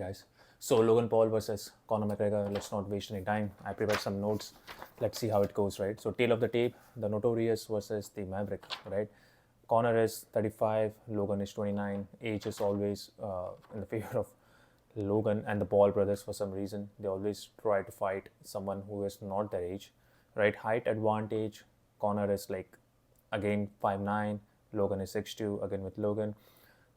Guys. So Logan Paul versus Conor McGregor. Let's not waste any time. I prepared some notes. Let's see how it goes, right? So tail of the tape, the Notorious versus the Maverick, right? Conor is 35, Logan is 29. Age is always in the favor of Logan and the Paul brothers for some reason. They always try to fight someone who is not their age, right? Height advantage. Conor is like again 5'9", Logan is 6'2", again with Logan.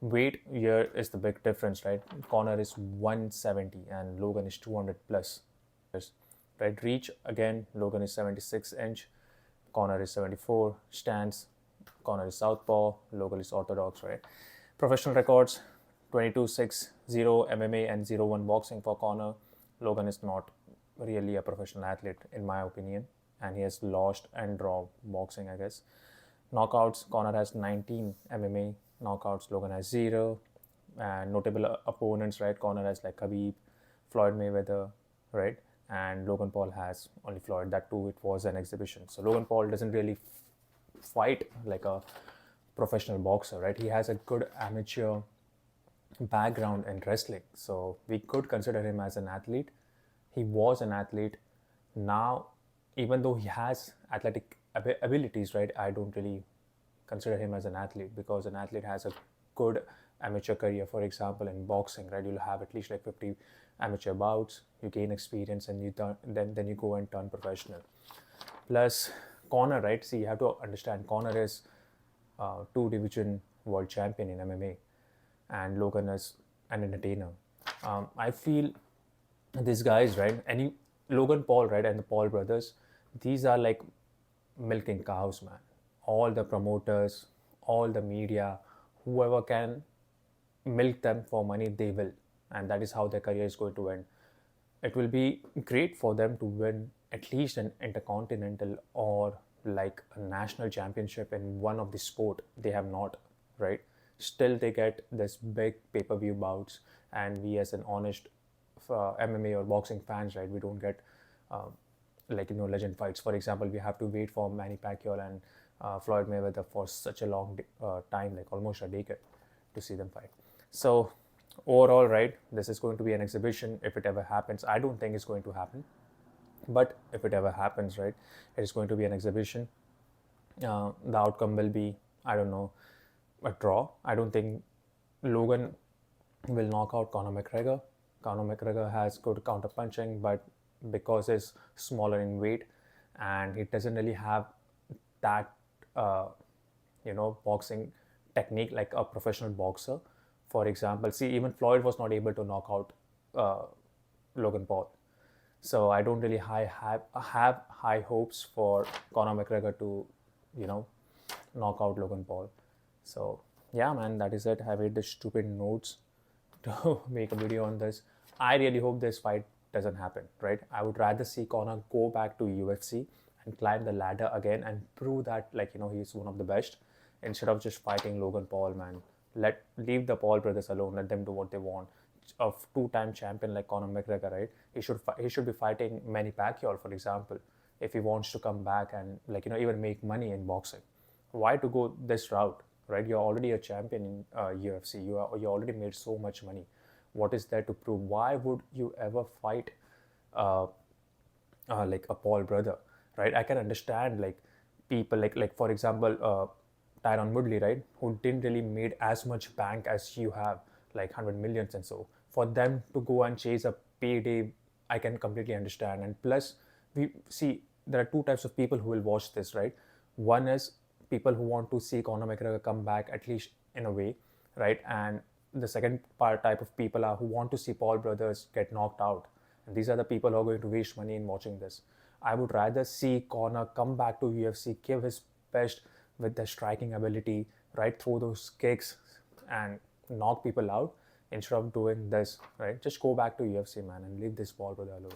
Weight here is the big difference, right? Conor is 170 and Logan is 200 plus. Right? Reach again, Logan is 76 inch, Conor is 74. Stance, Conor is southpaw, Logan is orthodox, right? Professional records 22-6, 0 MMA and 0-1 boxing for Conor. Logan is not really a professional athlete in my opinion, and he has lost and draw boxing, I guess. Knockouts, Conor has 19 MMA knockouts, Logan has 0. And notable opponents, right? Conor has like Khabib, Floyd Mayweather, right? And Logan Paul has only Floyd. That too, it was an exhibition. So Logan Paul doesn't really fight like a professional boxer, right? He has a good amateur background in wrestling. So we could consider him as an athlete. He was an athlete. Now, even though he has athletic abilities, right, I don't really consider him as an athlete, because an athlete has a good amateur career. For example, in boxing, right, you'll have at least like 50 amateur bouts, you gain experience, and then you go and turn professional. Plus Conor, right, see, you have to understand, Conor is 2 division world champion in MMA, and Logan is an entertainer. I feel these guys, right, Logan Paul, right, and the Paul brothers, these are like milking cows, man. All the promoters, all the media, whoever can milk them for money, they will. And that is how their career is going to end. It will be great for them to win at least an intercontinental or like a national championship in one of the sport they have not, right? Still they get this big pay-per-view bouts, and we as an honest MMA or boxing fans, right, we don't get legend fights. For example, we have to wait for Manny Pacquiao and Floyd Mayweather for such a long time, like almost a decade, to see them fight. So overall, right, this is going to be an exhibition if it ever happens. I don't think it's going to happen, but if it ever happens, right, it is going to be an exhibition. The outcome will be, I don't know, a draw. I don't think Logan will knock out Conor McGregor. Conor McGregor has good counter punching, but because he's smaller in weight and he doesn't really have that boxing technique like a professional boxer. For example, see, even Floyd was not able to knock out Logan Paul. So I don't really have high hopes for Conor McGregor to, knock out Logan Paul. So yeah, man, that is it. I made the stupid notes to make a video on this. I really hope this fight doesn't happen, right? I would rather see Conor go back to UFC and climb the ladder again and prove that, he's one of the best, instead of just fighting Logan Paul, man. Leave the Paul brothers alone. Let them do what they want. A 2-time champion like Conor McGregor, right? He should be fighting Manny Pacquiao, for example, if he wants to come back and even make money in boxing. Why to go this route, right? You're already a champion in UFC. You already made so much money. What is there to prove? Why would you ever fight like a Paul brother, right? I can understand like people like for example Tyron Woodley, right, who didn't really made as much bank as you have, like 100 millions and so. For them to go and chase a payday, I can completely understand. And plus, we see there are 2 types of people who will watch this, right? One is people who want to see Conor McGregor come back at least in a way, right? And the second type of people are who want to see Paul brothers get knocked out. And these are the people who are going to waste money in watching this. I would rather see Conor come back to UFC, give his best with the striking ability, right? Throw those kicks and knock people out instead of doing this, right? Just go back to UFC, man, and leave this Paul brother alone.